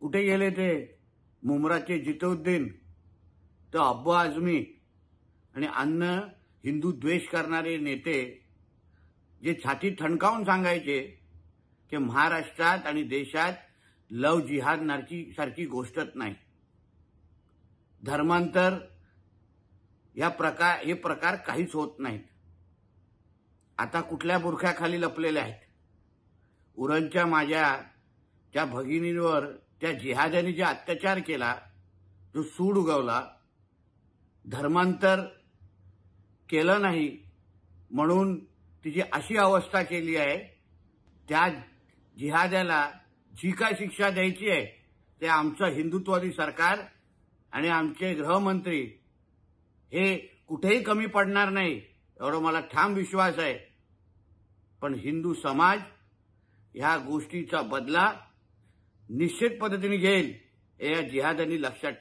कुठे गेले ते मुमराचे जितउद्दीन, तो अब्बू आझमी आणि अन्य हिंदू द्वेष करणारे नेते जे छाती ठणकावून सांगायचे की महाराष्ट्रात आणि देशात लव जिहाद सारखी गोष्टच नाही, धर्मांतर हे प्रकार काहीच होत नाहीत, आता कुठल्या बुरख्याखाली लपलेले आहेत. उरणच्या माझ्या त्या भगिनीवर त्या जिहाद्यांनी जे अत्याचार केला, जो सूड उगवला, धर्मांतर केलं नाही म्हणून तिची अशी अवस्था केली आहे, त्या जिहाद्याला जी काय शिक्षा द्यायची आहे ते आमचं हिंदुत्ववादी सरकार आणि आमचे गृहमंत्री हे कुठेही कमी पडणार नाही, एवढा मला ठाम विश्वास आहे. पण हिंदू समाज ह्या गोष्टीचा बदला निश्चित पद्धतीने घेईल हे या जिहाद्यांनी लक्षात